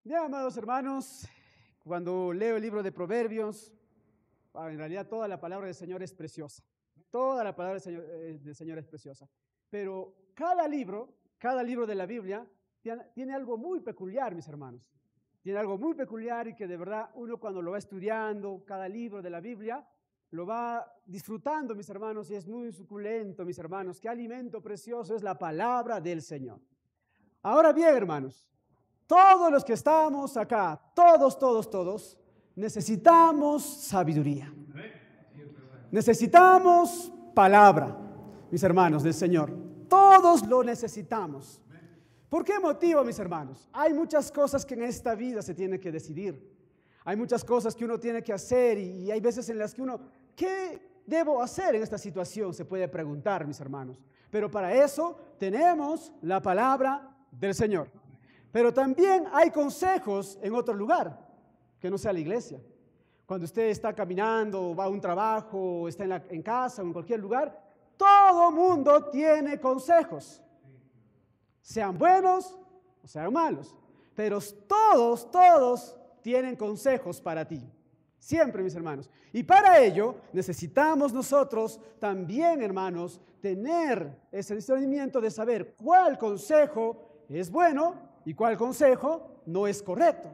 Bien, amados hermanos, cuando leo el libro de Proverbios, en realidad toda la palabra del Señor es preciosa. Toda la palabra del Señor es preciosa. Pero cada libro de la Biblia tiene algo muy peculiar, mis hermanos. Tiene algo muy peculiar y que de verdad uno cuando lo va estudiando, cada libro de la Biblia, lo va disfrutando, mis hermanos, y es muy suculento, mis hermanos. Qué alimento precioso es la palabra del Señor. Ahora bien, hermanos, todos los que estamos acá, todos, necesitamos sabiduría. Necesitamos palabra, mis hermanos, del Señor. Todos lo necesitamos. ¿Por qué motivo, mis hermanos? Hay muchas cosas que en esta vida se tiene que decidir. Hay muchas cosas que uno tiene que hacer y hay veces en las que uno, ¿qué debo hacer en esta situación? Se puede preguntar, mis hermanos. Pero para eso tenemos la palabra del Señor. Pero también hay consejos en otro lugar, que no sea la iglesia. Cuando usted está caminando, va a un trabajo, o está en casa o en cualquier lugar, todo mundo tiene consejos. Sean buenos o sean malos. Pero todos tienen consejos para ti. Siempre, mis hermanos. Y para ello necesitamos nosotros también, hermanos, tener ese discernimiento de saber cuál consejo es bueno y cuál consejo no es correcto,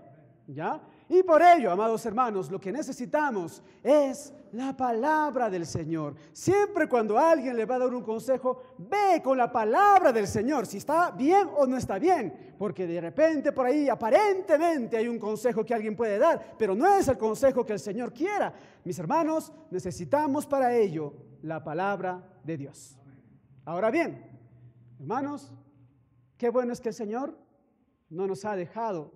¿ya? Y por ello, amados hermanos, lo que necesitamos es la palabra del Señor. Siempre cuando alguien le va a dar un consejo, ve con la palabra del Señor, si está bien o no está bien, porque de repente por ahí aparentemente hay un consejo que alguien puede dar, pero no es el consejo que el Señor quiera. Mis hermanos, necesitamos para ello la palabra de Dios. Ahora bien, hermanos, qué bueno es que el Señor no nos ha dejado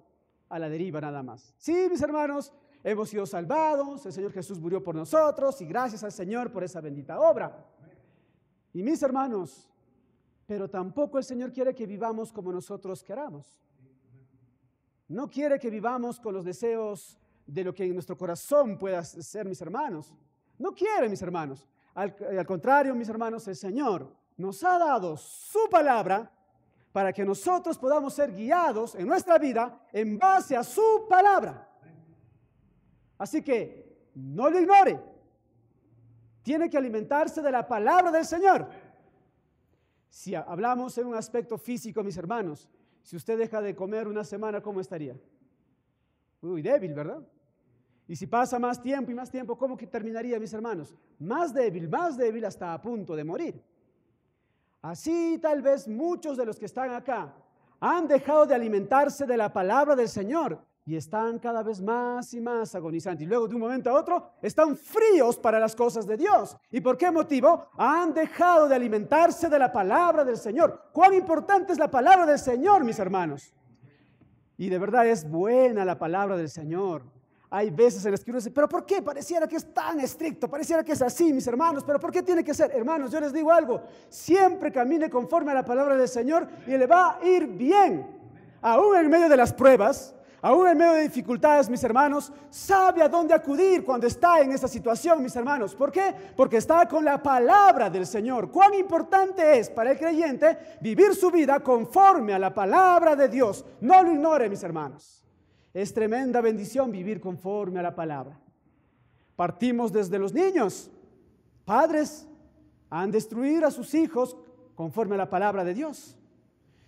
a la deriva nada más. Sí, mis hermanos, hemos sido salvados, el Señor Jesús murió por nosotros y gracias al Señor por esa bendita obra. Y mis hermanos, pero tampoco el Señor quiere que vivamos como nosotros queramos. No quiere que vivamos con los deseos de lo que en nuestro corazón pueda ser, mis hermanos. No quiere, mis hermanos. Al contrario, mis hermanos, el Señor nos ha dado su palabra para que nosotros podamos ser guiados en nuestra vida en base a su palabra. Así que no lo ignore. Tiene que alimentarse de la palabra del Señor. Si hablamos en un aspecto físico, mis hermanos, si usted deja de comer una semana, ¿cómo estaría? Uy, débil, ¿verdad? Y si pasa más tiempo, ¿cómo que terminaría, mis hermanos? Más débil hasta a punto de morir. Así tal vez muchos de los que están acá han dejado de alimentarse de la palabra del Señor y están cada vez más y más agonizantes. Y luego de un momento a otro están fríos para las cosas de Dios. ¿Y por qué motivo? Han dejado de alimentarse de la palabra del Señor. ¿Cuán importante es la palabra del Señor, mis hermanos? Y de verdad es buena la palabra del Señor. Hay veces en las que uno dice, ¿pero por qué? Pareciera que es tan estricto, pareciera que es así, mis hermanos, ¿pero por qué tiene que ser? Hermanos, yo les digo algo, siempre camine conforme a la palabra del Señor y le va a ir bien. Aún en medio de las pruebas, aún en medio de dificultades, mis hermanos, sabe a dónde acudir cuando está en esa situación, mis hermanos. ¿Por qué? Porque está con la palabra del Señor. ¿Cuán importante es para el creyente vivir su vida conforme a la palabra de Dios? No lo ignore, mis hermanos. Es tremenda bendición vivir conforme a la palabra. Partimos desde los niños. Padres han de instruir a sus hijos conforme a la palabra de Dios.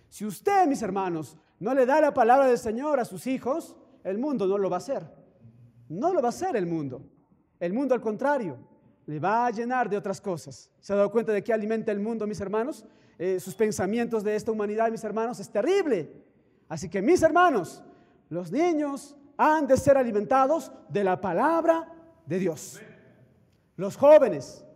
Si usted, mis hermanos, no le da la palabra del Señor a sus hijos, el mundo no lo va a hacer. No lo va a hacer el mundo. El mundo, al contrario, le va a llenar de otras cosas. ¿Se ha dado cuenta de qué alimenta el mundo, mis hermanos? Sus pensamientos de esta humanidad, mis hermanos, es terrible. Así que, mis hermanos, los niños han de ser alimentados de la palabra de Dios. Los jóvenes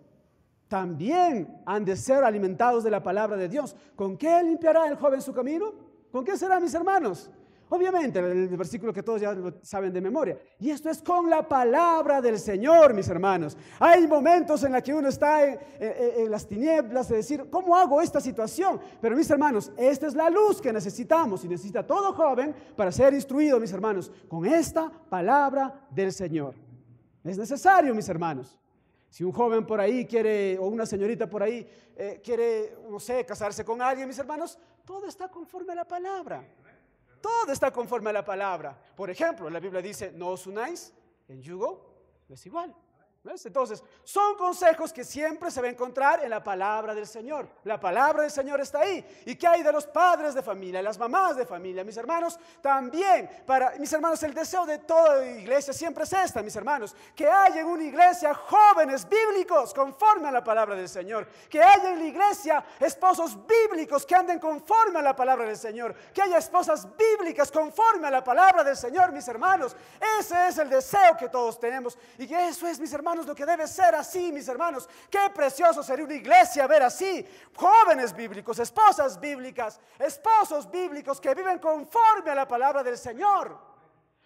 también han de ser alimentados de la palabra de Dios. ¿Con qué limpiará el joven su camino? ¿Con qué será, mis hermanos? Obviamente, el versículo que todos ya lo saben de memoria. Y esto es con la palabra del Señor, mis hermanos. Hay momentos en los que uno está en las tinieblas de decir, ¿cómo hago esta situación? Pero, mis hermanos, esta es la luz que necesitamos y necesita todo joven para ser instruido, mis hermanos, con esta palabra del Señor. Es necesario, mis hermanos. Si un joven por ahí quiere, o una señorita por ahí quiere, no sé, casarse con alguien, mis hermanos, todo está conforme a la palabra. Todo está conforme a la palabra. Por ejemplo, la Biblia dice, no os unáis en yugo desigual. ¿Ves? Entonces, son consejos que siempre se va a encontrar en la palabra del Señor. La palabra del Señor está ahí. ¿Y qué hay de los padres de familia, las mamás de familia? Mis hermanos, también, mis hermanos, el deseo de toda iglesia siempre es esta, mis hermanos, que haya en una iglesia jóvenes bíblicos conforme a la palabra del Señor. Que haya en la iglesia esposos bíblicos que anden conforme a la palabra del Señor. Que haya esposas bíblicas conforme a la palabra del Señor, mis hermanos. Ese es el deseo que todos tenemos. Y que eso es, mis hermanos, lo que debe ser así, mis hermanos. Qué precioso sería una iglesia ver así, jóvenes bíblicos, esposas bíblicas, esposos bíblicos que viven conforme a la palabra del Señor.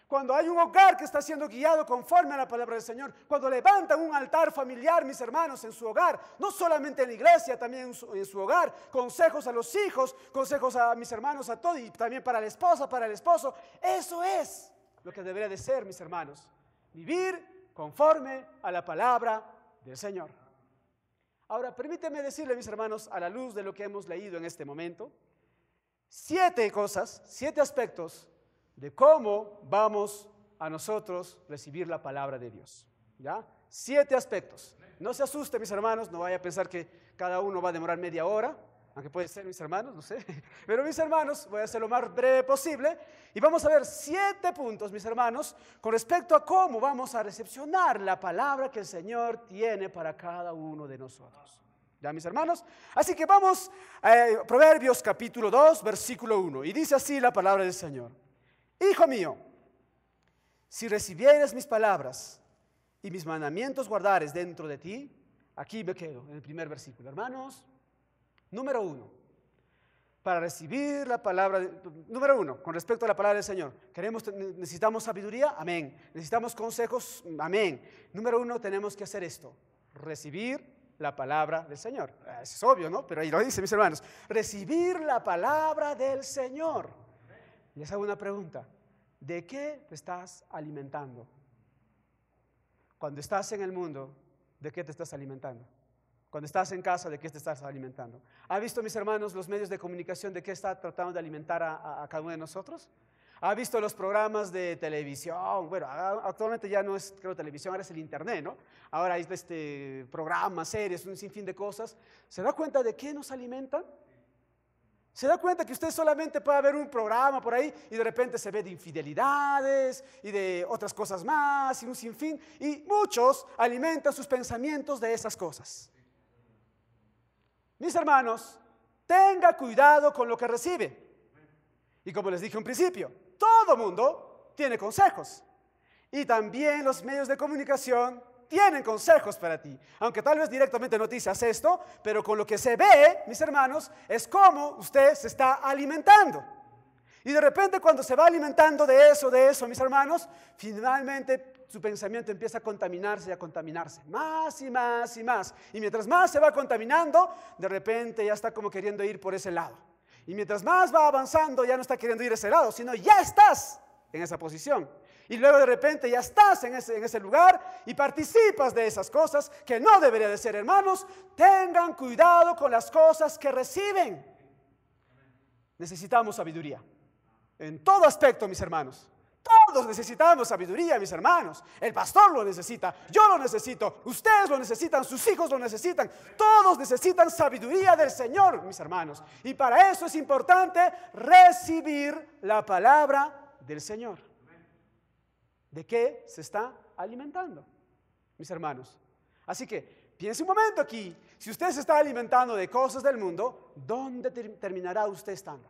Cuando hay un hogar que está siendo guiado conforme a la palabra del Señor, cuando levantan un altar familiar, mis hermanos, en su hogar, no solamente en la iglesia, también en su hogar, consejos a los hijos, consejos a mis hermanos, a todos, y también para la esposa, para el esposo. Eso es lo que debería de ser, mis hermanos, vivir conforme a la palabra del Señor. Ahora, permíteme decirle, mis hermanos, a la luz de lo que hemos leído en este momento, 7 cosas, 7 aspectos de cómo vamos a nosotros recibir la palabra de Dios. ¿Ya? 7 aspectos. No se asuste, mis hermanos, no vaya a pensar que cada uno va a demorar media hora, aunque puede ser, mis hermanos, no sé. Pero, mis hermanos, voy a hacer lo más breve posible. Y vamos a ver 7 puntos, mis hermanos, con respecto a cómo vamos a recepcionar la palabra que el Señor tiene para cada uno de nosotros. ¿Ya, mis hermanos? Así que vamos a Proverbios capítulo 2, versículo 1. Y dice así la palabra del Señor. Hijo mío, si recibieres mis palabras y mis mandamientos guardares dentro de ti, aquí me quedo, en el primer versículo, hermanos. Número 1, para recibir la palabra, número 1, con respecto a la palabra del Señor, necesitamos sabiduría, amén. Necesitamos consejos, amén. Número 1, tenemos que hacer esto, recibir la palabra del Señor. Eso es obvio, ¿no? Pero ahí lo dice, mis hermanos, recibir la palabra del Señor. Les hago una pregunta, ¿de qué te estás alimentando? Cuando estás en el mundo, ¿de qué te estás alimentando? Cuando estás en casa, ¿de qué te estás alimentando? ¿Ha visto, mis hermanos, los medios de comunicación de qué está tratando de alimentar a cada uno de nosotros? ¿Ha visto los programas de televisión? Bueno, actualmente ya no es, creo, televisión, ahora es el internet, ¿no? Ahora hay programas, series, un sinfín de cosas. ¿Se da cuenta de qué nos alimentan? ¿Se da cuenta que usted solamente puede ver un programa por ahí y de repente se ve de infidelidades y de otras cosas más y un sinfín? Y muchos alimentan sus pensamientos de esas cosas. Mis hermanos, tenga cuidado con lo que recibe. Y como les dije en principio, todo mundo tiene consejos. Y también los medios de comunicación tienen consejos para ti. Aunque tal vez directamente no te dice haz esto, pero con lo que se ve, mis hermanos, es cómo usted se está alimentando. Y de repente cuando se va alimentando de eso, mis hermanos, finalmente su pensamiento empieza a contaminarse y a contaminarse, más y más y más. Y mientras más se va contaminando, de repente ya está como queriendo ir por ese lado. Y mientras más va avanzando, ya no está queriendo ir a ese lado, sino ya estás en esa posición. Y luego de repente ya estás en ese lugar y participas de esas cosas que no debería de ser, hermanos. Tengan cuidado con las cosas que reciben. Necesitamos sabiduría. En todo aspecto, mis hermanos. Todos necesitamos sabiduría, mis hermanos. El pastor lo necesita, yo lo necesito, ustedes lo necesitan, sus hijos lo necesitan. Todos necesitan sabiduría del Señor, mis hermanos. Y para eso es importante recibir la palabra del Señor. ¿De qué se está alimentando, mis hermanos? Así que piense un momento aquí. Si usted se está alimentando de cosas del mundo, ¿dónde terminará usted estando?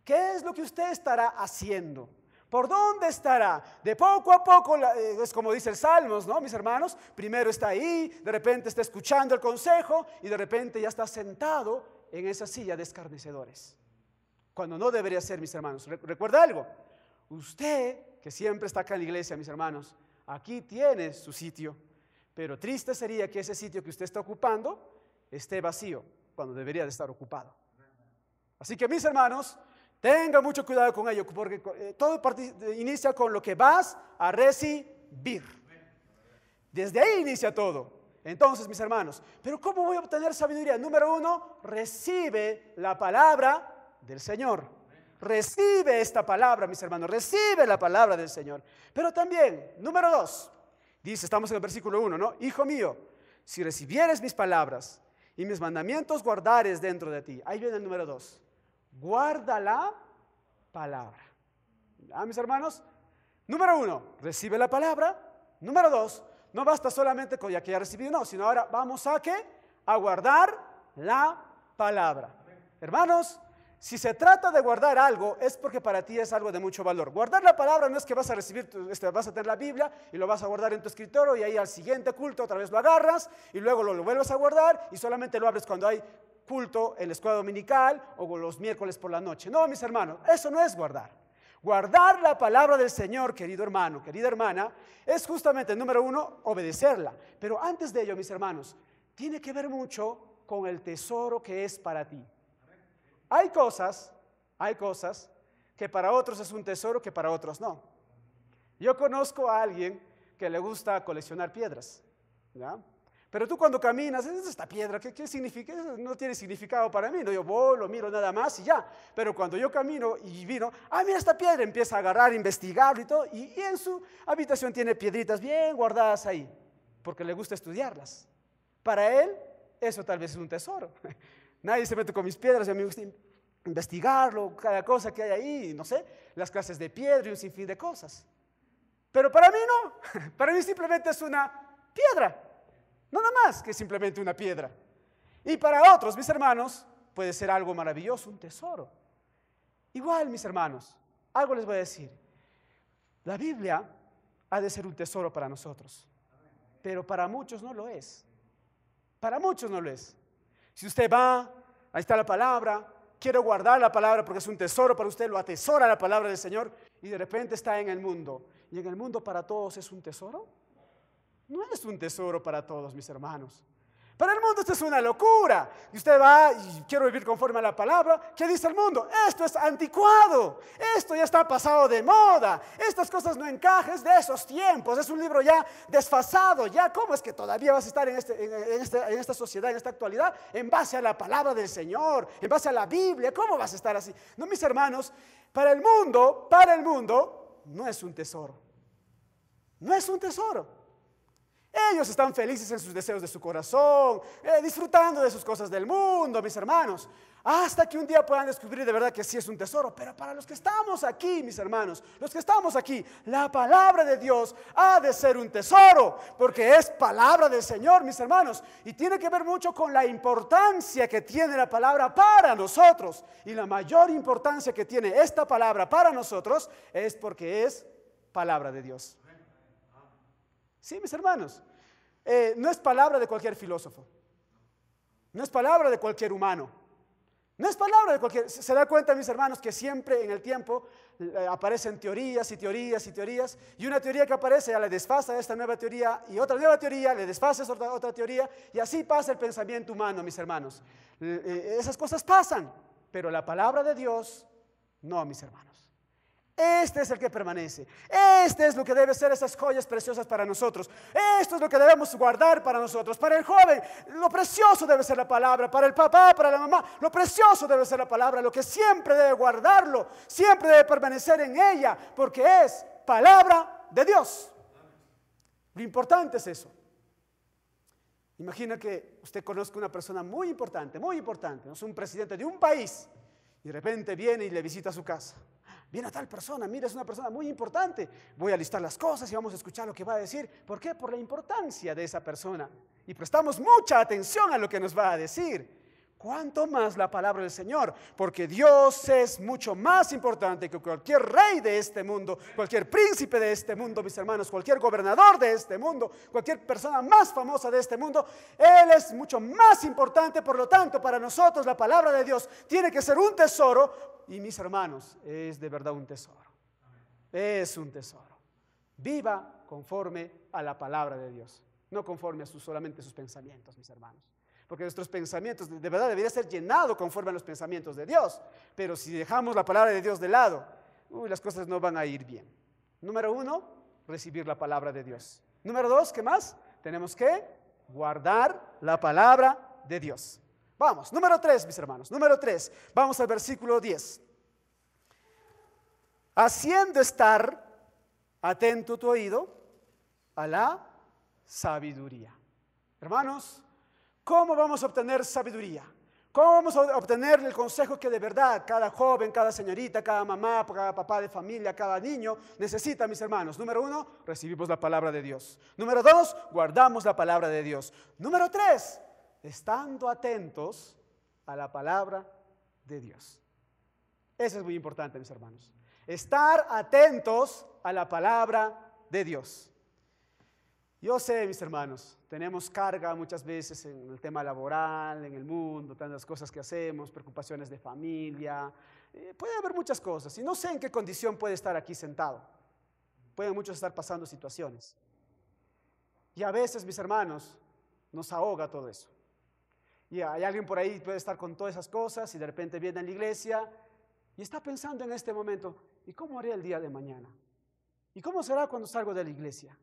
¿Qué es lo que usted estará haciendo? ¿Por dónde estará? De poco a poco, es como dice el Salmos, ¿no, mis hermanos? Primero está ahí, de repente está escuchando el consejo y de repente ya está sentado en esa silla de escarnecedores. Cuando no debería ser, mis hermanos. Recuerda algo, usted que siempre está acá en la iglesia, mis hermanos, aquí tiene su sitio, pero triste sería que ese sitio que usted está ocupando esté vacío cuando debería de estar ocupado. Así que, mis hermanos, tenga mucho cuidado con ello, porque todo inicia con lo que vas a recibir. Desde ahí inicia todo. Entonces, mis hermanos, ¿pero cómo voy a obtener sabiduría? Número 1, recibe la palabra del Señor. Recibe esta palabra, mis hermanos, recibe la palabra del Señor. Pero también, número 2, dice, estamos en el versículo 1, ¿no? Hijo mío, si recibieres mis palabras y mis mandamientos guardares dentro de ti. Ahí viene el número 2. Guarda la palabra. ¿Ah, mis hermanos? Número 1, recibe la palabra. Número 2, no basta solamente con ya que ya recibí, no, sino ahora vamos a ¿qué? A guardar la palabra. Hermanos, si se trata de guardar algo, es porque para ti es algo de mucho valor. Guardar la palabra no es que vas a recibir, vas a tener la Biblia y lo vas a guardar en tu escritorio y ahí al siguiente culto otra vez lo agarras y luego lo vuelves a guardar y solamente lo abres cuando hay culto en la escuela dominical o los miércoles por la noche. No, mis hermanos, eso no es guardar. Guardar la palabra del Señor, querido hermano, querida hermana, es justamente, número 1, obedecerla. Pero antes de ello, mis hermanos, tiene que ver mucho con el tesoro que es para ti. Hay cosas que para otros es un tesoro que para otros no. Yo conozco a alguien que le gusta coleccionar piedras, ¿ya? Pero tú cuando caminas, esta piedra, ¿qué significa? Eso no tiene significado para mí, no, yo voy, lo miro nada más y ya. Pero cuando yo camino y miro, mira esta piedra, empieza a agarrar, investigarlo y todo, y en su habitación tiene piedritas bien guardadas ahí, porque le gusta estudiarlas. Para él, eso tal vez es un tesoro. Nadie se mete con mis piedras, y a mí me gusta investigarlo, cada cosa que hay ahí, no sé, las clases de piedra y un sinfín de cosas. Pero para mí no, para mí simplemente es una piedra. Nada más que simplemente una piedra. Y para otros, mis hermanos, puede ser algo maravilloso, un tesoro. Igual, mis hermanos, algo les voy a decir. La Biblia ha de ser un tesoro para nosotros, pero para muchos no lo es. Para muchos no lo es. Si usted va, ahí está la palabra, quiere guardar la palabra porque es un tesoro para usted, lo atesora la palabra del Señor y de repente está en el mundo. ¿Y en el mundo para todos es un tesoro? No es un tesoro para todos, mis hermanos. Para el mundo esto es una locura. Y usted va y quiero vivir conforme a la palabra. ¿Qué dice el mundo? Esto es anticuado. Esto ya está pasado de moda. Estas cosas no encajan, es de esos tiempos. Es un libro ya desfasado. Ya, ¿cómo es que todavía vas a estar en esta sociedad, en esta actualidad, en base a la palabra del Señor, en base a la Biblia? ¿Cómo vas a estar así? No, mis hermanos, para el mundo, no es un tesoro. No es un tesoro. Ellos están felices en sus deseos de su corazón, disfrutando de sus cosas del mundo, mis hermanos, hasta que un día puedan descubrir de verdad que sí es un tesoro. Pero para los que estamos aquí, mis hermanos, los que estamos aquí, la palabra de Dios ha de ser un tesoro, porque es palabra del Señor, mis hermanos, y tiene que ver mucho con la importancia que tiene la palabra para nosotros. Y la mayor importancia que tiene esta palabra para nosotros es porque es palabra de Dios. Sí, mis hermanos, no es palabra de cualquier filósofo, no es palabra de cualquier humano, no es palabra de cualquier... Se da cuenta, mis hermanos, que siempre en el tiempo aparecen teorías y teorías y teorías, y una teoría que aparece ya le desfasa esta nueva teoría, y otra nueva teoría le desfasa otra teoría, y así pasa el pensamiento humano, mis hermanos. Esas cosas pasan, pero la palabra de Dios, no, mis hermanos. Este es el que permanece. Este es lo que debe ser esas joyas preciosas para nosotros. Esto es lo que debemos guardar para nosotros. Para el joven, lo precioso debe ser la palabra. Para el papá, para la mamá, lo precioso debe ser la palabra. Lo que siempre debe guardarlo, siempre debe permanecer en ella, porque es palabra de Dios. Lo importante es eso. Imagina que usted conozca una persona muy importante, no es un presidente de un país, y de repente viene y le visita a su casa. Viene a tal persona, mira, es una persona muy importante. Voy a listar las cosas y vamos a escuchar lo que va a decir. ¿Por qué? Por la importancia de esa persona. Y prestamos mucha atención a lo que nos va a decir. ¿Cuánto más la palabra del Señor? Porque Dios es mucho más importante que cualquier rey de este mundo, cualquier príncipe de este mundo, mis hermanos, cualquier gobernador de este mundo, cualquier persona más famosa de este mundo. Él es mucho más importante, por lo tanto, para nosotros la palabra de Dios tiene que ser un tesoro. Y mis hermanos, es de verdad un tesoro. Es un tesoro. Viva conforme a la palabra de Dios, no conforme a solamente sus pensamientos, mis hermanos. Porque nuestros pensamientos de verdad deberían ser llenados conforme a los pensamientos de Dios. Pero si dejamos la palabra de Dios de lado, las cosas no van a ir bien. Número 1, recibir la palabra de Dios. Número 2, ¿qué más? Tenemos que guardar la palabra de Dios. Vamos, número 3, mis hermanos. Número 3, vamos al versículo 10. haciendo estar atento tu oído a la sabiduría. Hermanos, ¿cómo vamos a obtener sabiduría? ¿Cómo vamos a obtener el consejo que de verdad cada joven, cada señorita, cada mamá, cada papá de familia, cada niño necesita, mis hermanos? Número 1, recibimos la palabra de Dios. Número 2, guardamos la palabra de Dios. Número 3, estando atentos a la palabra de Dios. Eso es muy importante, mis hermanos. Estar atentos a la palabra de Dios. Yo sé, mis hermanos, tenemos carga muchas veces en el tema laboral, en el mundo, tantas cosas que hacemos, preocupaciones de familia, puede haber muchas cosas y no sé en qué condición puede estar aquí sentado. Pueden muchos estar pasando situaciones. Y a veces, mis hermanos, nos ahoga todo eso. Y hay alguien por ahí que puede estar con todas esas cosas y de repente viene a la iglesia y está pensando en este momento, ¿y cómo haré el día de mañana? ¿Y cómo será cuando salgo de la iglesia?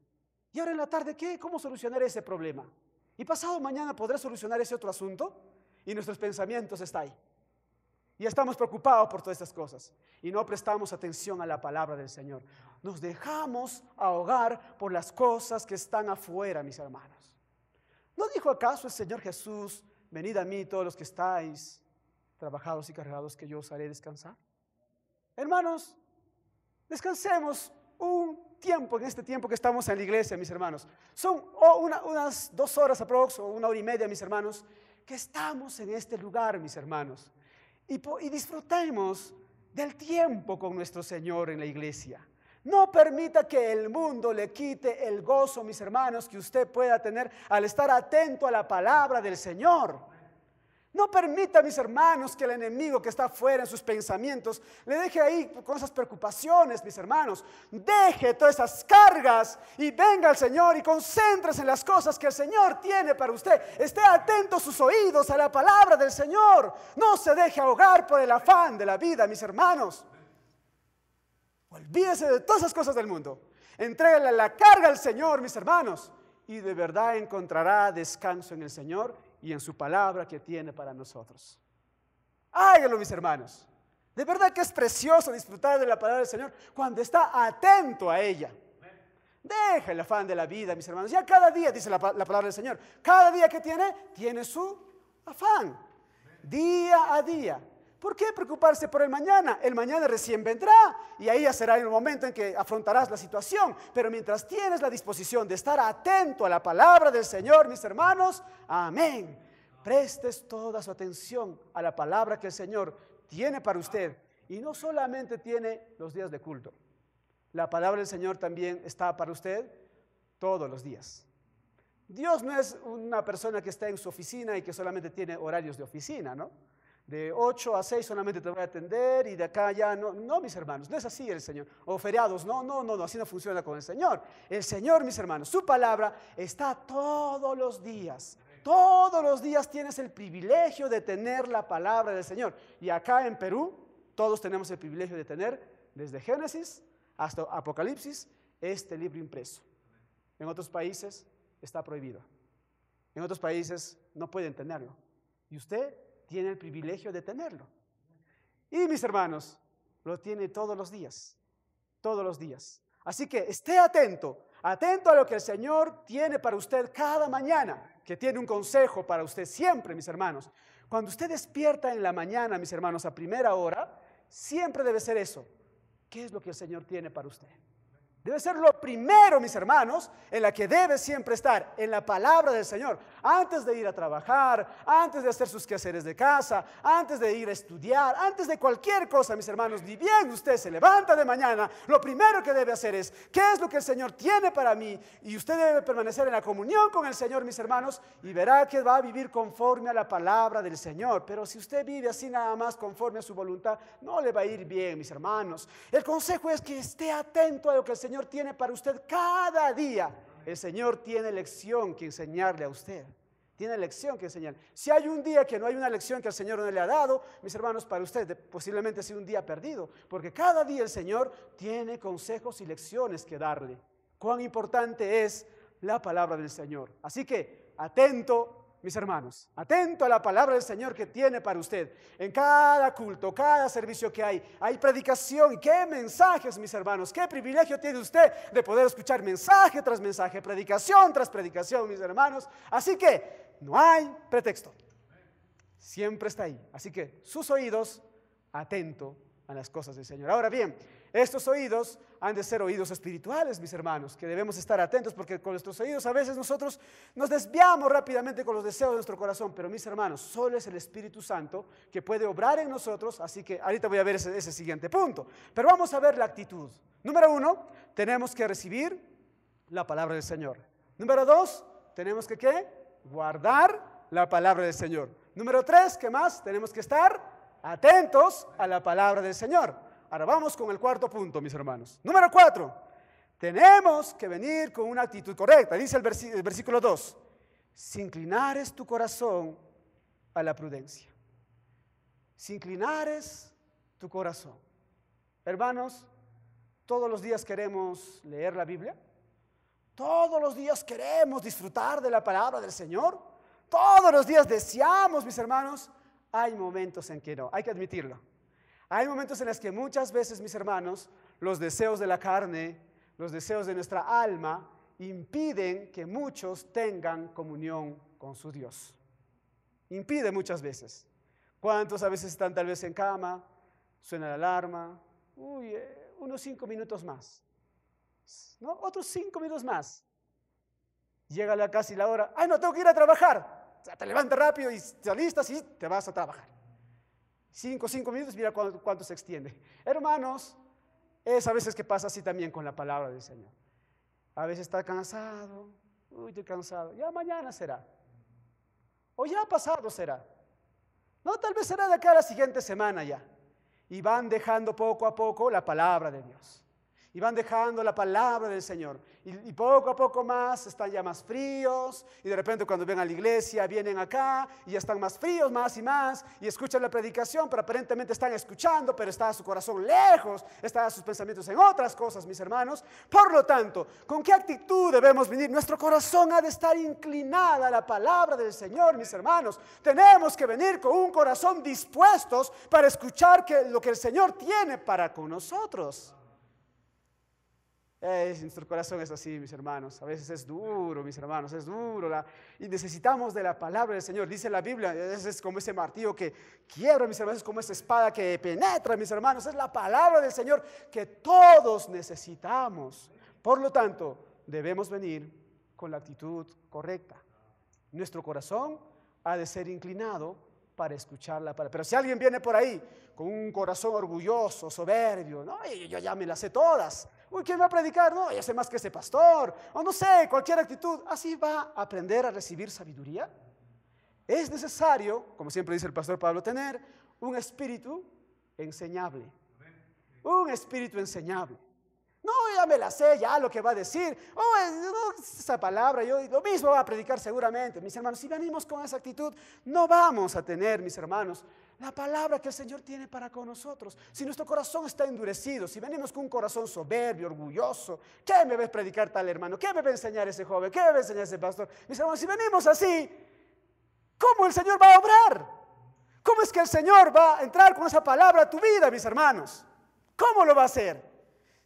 ¿Y ahora en la tarde qué? ¿Cómo solucionaré ese problema? ¿Y pasado mañana podré solucionar ese otro asunto? Y nuestros pensamientos están ahí. Y estamos preocupados por todas estas cosas. Y no prestamos atención a la palabra del Señor. Nos dejamos ahogar por las cosas que están afuera, mis hermanos. ¿No dijo acaso el Señor Jesús, venid a mí todos los que estáis trabajados y cargados, que yo os haré descansar? Hermanos, descansemos un tiempo, en este tiempo que estamos en la iglesia, mis hermanos. Son unas 2 horas aprox, o 1 hora y media, mis hermanos, que estamos en este lugar, mis hermanos. Y disfrutemos del tiempo con nuestro Señor en la iglesia. No permita que el mundo le quite el gozo, mis hermanos, que usted pueda tener al estar atento a la palabra del Señor. No permita, mis hermanos, que el enemigo que está afuera en sus pensamientos le deje ahí con esas preocupaciones, mis hermanos. Deje todas esas cargas y venga al Señor y concéntrese en las cosas que el Señor tiene para usted. Esté atento sus oídos a la palabra del Señor. No se deje ahogar por el afán de la vida, mis hermanos. Olvídese de todas esas cosas del mundo. Entrégale la carga al Señor, mis hermanos, y de verdad encontrará descanso en el Señor y en su palabra que tiene para nosotros. Háganlo, mis hermanos. De verdad que es precioso disfrutar de la palabra del Señor cuando está atento a ella. Deja el afán de la vida, mis hermanos. Ya cada día, dice la palabra del Señor, cada día que tiene su afán. Día a día. ¿Por qué preocuparse por el mañana? El mañana recién vendrá y ahí ya será el momento en que afrontarás la situación. Pero mientras tienes la disposición de estar atento a la palabra del Señor, mis hermanos, amén. Prestes toda su atención a la palabra que el Señor tiene para usted. Y no solamente tiene los días de culto. La palabra del Señor también está para usted todos los días. Dios no es una persona que está en su oficina y que solamente tiene horarios de oficina, ¿no? De 8 a 6 solamente te voy a atender y de acá ya no, mis hermanos, no es así el Señor. O feriados, no, así no funciona con el Señor. El Señor, mis hermanos, su palabra está todos los días. Todos los días tienes el privilegio de tener la palabra del Señor. Y acá en Perú, todos tenemos el privilegio de tener, desde Génesis hasta Apocalipsis, este libro impreso. En otros países está prohibido. En otros países no pueden tenerlo. Y usted tiene el privilegio de tenerlo. Y mis hermanos, lo tiene todos los días. Todos los días. Así que esté atento a lo que el Señor tiene para usted cada mañana, que tiene un consejo para usted siempre, mis hermanos. Cuando usted despierta en la mañana, mis hermanos, a primera hora, siempre debe ser eso. ¿Qué es lo que el Señor tiene para usted? Debe ser lo primero, mis hermanos, en la que debe siempre estar, en la palabra del Señor. Antes de ir a trabajar, antes de hacer sus quehaceres de casa, antes de ir a estudiar, antes de cualquier cosa, mis hermanos, ni bien usted se levanta de mañana, lo primero que debe hacer es, ¿qué es lo que el Señor tiene para mí? Y usted debe permanecer en la comunión con el Señor, mis hermanos, y verá que va a vivir conforme a la palabra del Señor. Pero si usted vive así nada más conforme a su voluntad, no le va a ir bien, mis hermanos. El consejo es que esté atento a lo que el Señor tiene para usted cada día. El Señor tiene lección que enseñarle a usted. Tiene lección que enseñar. Si hay un día que no hay una lección que el Señor no le ha dado, mis hermanos, para usted posiblemente sea un día perdido, porque cada día el Señor tiene consejos y lecciones que darle. Cuán importante es la palabra del Señor. Así que atento, mis hermanos, atento a la palabra del Señor que tiene para usted. En cada culto, cada servicio que hay predicación. Y qué mensajes, mis hermanos, qué privilegio tiene usted de poder escuchar mensaje tras mensaje, predicación tras predicación, mis hermanos. Así que no hay pretexto. Siempre está ahí. Así que sus oídos, atento a las cosas del Señor. Ahora bien, estos oídos han de ser oídos espirituales, mis hermanos, que debemos estar atentos, porque con nuestros oídos a veces nosotros nos desviamos rápidamente con los deseos de nuestro corazón, pero mis hermanos, solo es el Espíritu Santo que puede obrar en nosotros, así que ahorita voy a ver ese siguiente punto. Pero vamos a ver la actitud. Número 1, tenemos que recibir la palabra del Señor. Número 2, tenemos que ¿qué? Guardar la palabra del Señor. Número 3, ¿qué más? Tenemos que estar atentos a la palabra del Señor. Ahora vamos con el cuarto punto, mis hermanos. Número 4, tenemos que venir con una actitud correcta. Dice el versículo 2, si inclinares tu corazón a la prudencia. Si inclinares tu corazón. Hermanos, todos los días queremos leer la Biblia. Todos los días queremos disfrutar de la palabra del Señor. Todos los días deseamos, mis hermanos. Hay momentos en que no, hay que admitirlo. Hay momentos en los que muchas veces, mis hermanos, los deseos de la carne, los deseos de nuestra alma, impiden que muchos tengan comunión con su Dios. Impide muchas veces. ¿Cuántos a veces están tal vez en cama? Suena la alarma. Unos 5 minutos más. ¿No? Otros 5 minutos más. Llega casi la hora. ¡Ay, no, tengo que ir a trabajar! O sea, te levantas rápido y te alistas y te vas a trabajar. 5 minutos, mira cuánto se extiende. Hermanos, es a veces que pasa así también con la palabra del Señor. A veces está cansado. Estoy cansado. Ya mañana será. O ya pasado será. No, tal vez será de acá a la siguiente semana ya. Y van dejando poco a poco la palabra de Dios. Y van dejando la palabra del Señor. Y poco a poco más están ya más fríos. Y de repente cuando ven a la iglesia vienen acá y ya están más fríos, más y más. Y escuchan la predicación, pero aparentemente están escuchando, pero está su corazón lejos. Están sus pensamientos en otras cosas, mis hermanos. Por lo tanto, ¿con qué actitud debemos venir? Nuestro corazón ha de estar inclinado a la palabra del Señor, mis hermanos. Tenemos que venir con un corazón dispuestos para escuchar lo que el Señor tiene para con nosotros. Nuestro corazón es así, mis hermanos. A veces es duro, mis hermanos, es duro. Y necesitamos de la palabra del Señor. Dice la Biblia, es como ese martillo que quiebra, mis hermanos, es como esa espada que penetra, mis hermanos. Es la palabra del Señor que todos necesitamos. Por lo tanto, debemos venir con la actitud correcta. Nuestro corazón ha de ser inclinado para escuchar la palabra. Pero si alguien viene por ahí con un corazón orgulloso, soberbio, no, yo ya me las sé todas. ¿Quién va a predicar? No, yo sé más que ese pastor. O no sé, cualquier actitud. ¿Así va a aprender a recibir sabiduría? Es necesario, como siempre dice el pastor Pablo, tener un espíritu enseñable. Un espíritu enseñable. No, ya me la sé, ya lo que va a decir. Esa palabra, yo lo mismo va a predicar seguramente. Mis hermanos, si venimos con esa actitud, no vamos a tener, mis hermanos, la palabra que el Señor tiene para con nosotros. Si nuestro corazón está endurecido, si venimos con un corazón soberbio, orgulloso, ¿qué me va a predicar tal hermano? ¿Qué me va a enseñar ese joven? ¿Qué me va a enseñar ese pastor? Mis hermanos, si venimos así, ¿cómo el Señor va a obrar? ¿Cómo es que el Señor va a entrar con esa palabra a tu vida, mis hermanos? ¿Cómo lo va a hacer?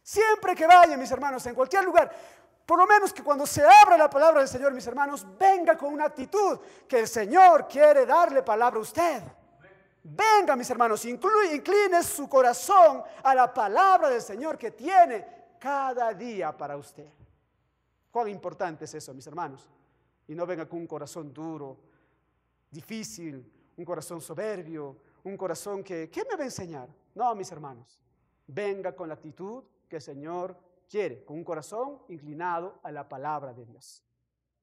Siempre que vaya, mis hermanos, en cualquier lugar, por lo menos que cuando se abra la palabra del Señor, mis hermanos, venga con una actitud que el Señor quiere darle palabra a usted. Venga, mis hermanos, incline su corazón a la palabra del Señor que tiene cada día para usted. Cuán importante es eso, mis hermanos. Y no venga con un corazón duro, difícil, un corazón soberbio, un corazón ¿qué me va a enseñar? No, mis hermanos, venga con la actitud que el Señor quiere, con un corazón inclinado a la palabra de Dios.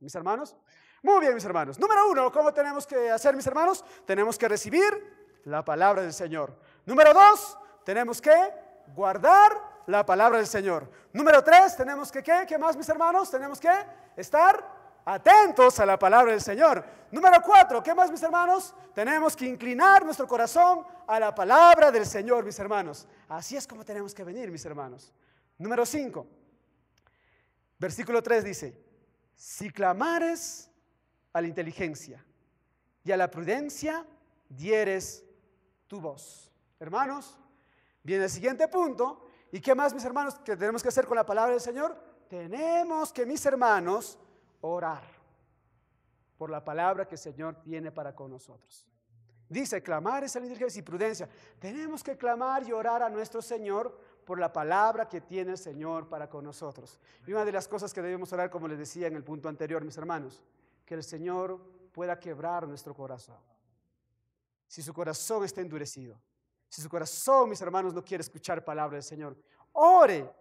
¿Mis hermanos? Muy bien, mis hermanos. Número 1, ¿cómo tenemos que hacer, mis hermanos? Tenemos que recibir la palabra del Señor. Número 2, tenemos que guardar la palabra del Señor. Número 3, tenemos que ¿qué? ¿Qué más, mis hermanos? Tenemos que estar atentos a la palabra del Señor. Número 4, ¿qué más, mis hermanos? Tenemos que inclinar nuestro corazón a la palabra del Señor, mis hermanos. Así es como tenemos que venir, mis hermanos. Número 5, versículo 3 dice: si clamares a la inteligencia y a la prudencia dieres tu voz. Hermanos, viene el siguiente punto. ¿Y qué más, mis hermanos, que tenemos que hacer con la palabra del Señor? Tenemos que, mis hermanos, orar por la palabra que el Señor tiene para con nosotros. Dice, clamar es salir y prudencia. Tenemos que clamar y orar a nuestro Señor por la palabra que tiene el Señor para con nosotros. Y una de las cosas que debemos orar, como les decía en el punto anterior, mis hermanos, que el Señor pueda quebrar nuestro corazón. Si su corazón está endurecido, si su corazón, mis hermanos, no quiere escuchar palabra del Señor, ore,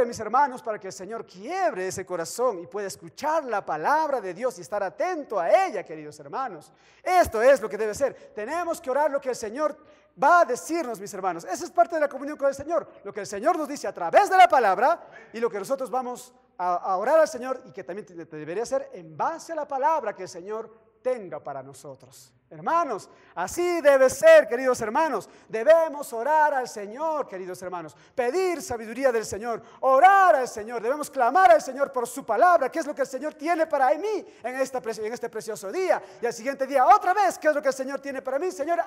mis hermanos, para que el Señor quiebre ese corazón y pueda escuchar la palabra de Dios y estar atento a ella, queridos hermanos. Esto es lo que debe ser. Tenemos que orar lo que el Señor va a decirnos, mis hermanos. Esa es parte de la comunión con el Señor. Lo que el Señor nos dice a través de la palabra y lo que nosotros vamos a orar al Señor, y que también debería ser en base a la palabra que el Señor tenga para nosotros. Hermanos, así debe ser, queridos hermanos. Debemos orar al Señor, queridos hermanos, pedir sabiduría del Señor, orar al Señor. Debemos clamar al Señor por su palabra, qué es lo que el Señor tiene para mí en este precioso día. Y al siguiente día, otra vez, qué es lo que el Señor tiene para mí. Señor,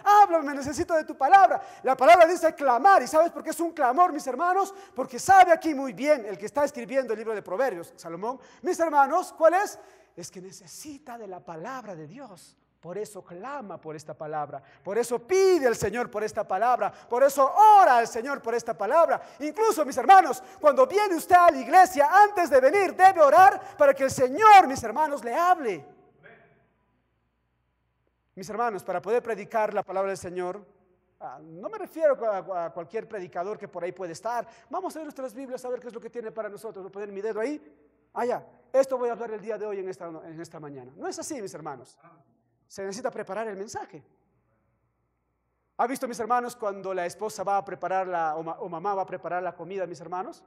háblame, necesito de tu palabra. La palabra dice clamar. ¿Y sabes por qué es un clamor, mis hermanos? Porque sabe aquí muy bien el que está escribiendo el libro de Proverbios, Salomón, mis hermanos, ¿cuál es? Es que necesita de la palabra de Dios. Por eso clama por esta palabra, por eso pide al Señor por esta palabra, por eso ora al Señor por esta palabra. Incluso, mis hermanos, cuando viene usted a la iglesia, antes de venir debe orar para que el Señor, mis hermanos, le hable. Mis hermanos, para poder predicar la palabra del Señor, no me refiero a cualquier predicador que por ahí puede estar. Vamos a ver nuestras Biblias a ver qué es lo que tiene para nosotros. Voy a poner mi dedo ahí. Ya, esto voy a hablar el día de hoy en esta mañana. No es así, mis hermanos. Se necesita preparar el mensaje. ¿Ha visto, mis hermanos, cuando la esposa va a preparar o mamá va a preparar la comida, mis hermanos?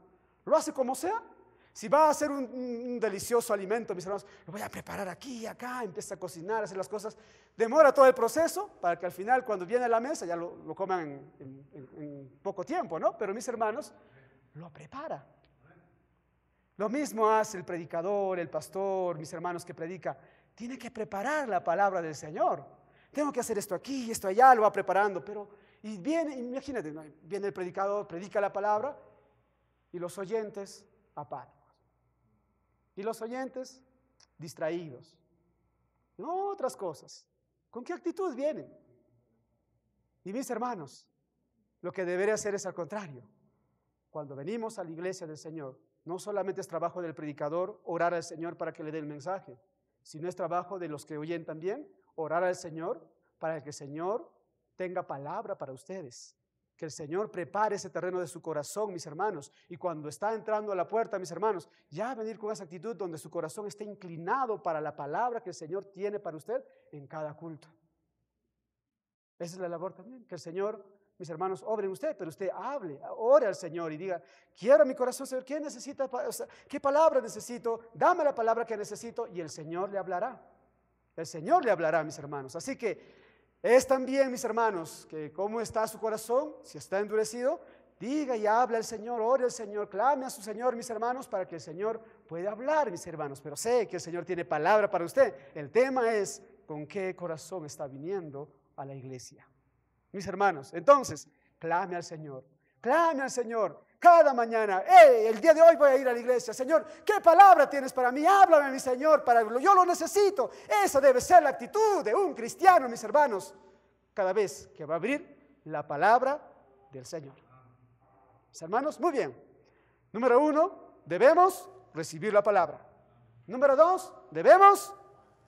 Lo hace como sea. Si va a hacer un delicioso alimento, mis hermanos, lo voy a preparar aquí y acá, empieza a cocinar, a hacer las cosas. Demora todo el proceso para que al final, cuando viene a la mesa, ya lo coman en poco tiempo, ¿no? Pero, mis hermanos, lo prepara. Lo mismo hace el predicador, el pastor, mis hermanos, que predica. Tiene que preparar la palabra del Señor. Tengo que hacer esto aquí, esto allá, lo va preparando. Y viene, imagínate, viene el predicador, predica la palabra y los oyentes apáticos. Y los oyentes distraídos. No, otras cosas. ¿Con qué actitud vienen? Y mis hermanos, lo que debería hacer es al contrario. Cuando venimos a la iglesia del Señor, no solamente es trabajo del predicador orar al Señor para que le dé el mensaje, sino es trabajo de los que oyen también, orar al Señor para que el Señor tenga palabra para ustedes. Que el Señor prepare ese terreno de su corazón, mis hermanos. Y cuando está entrando a la puerta, mis hermanos, ya venir con esa actitud donde su corazón esté inclinado para la palabra que el Señor tiene para usted en cada culto. Esa es la labor también, que el Señor, mis hermanos, obre en usted, pero usted hable, ore al Señor y diga, quiero mi corazón, Señor, ¿qué necesita? ¿Qué palabra necesito? Dame la palabra que necesito y el Señor le hablará. El Señor le hablará, mis hermanos. Así que es también, mis hermanos, que cómo está su corazón, si está endurecido, diga y habla al Señor, ore al Señor, clame a su Señor, mis hermanos, para que el Señor pueda hablar, mis hermanos. Pero sé que el Señor tiene palabra para usted. El tema es con qué corazón está viniendo a la iglesia. Mis hermanos, entonces, clame al Señor cada mañana. El día de hoy voy a ir a la iglesia. Señor, ¿qué palabra tienes para mí? Háblame, mi Señor, yo lo necesito. Esa debe ser la actitud de un cristiano, mis hermanos, cada vez que va a abrir la palabra del Señor. Mis hermanos, muy bien. Número 1, debemos recibir la palabra. Número 2, debemos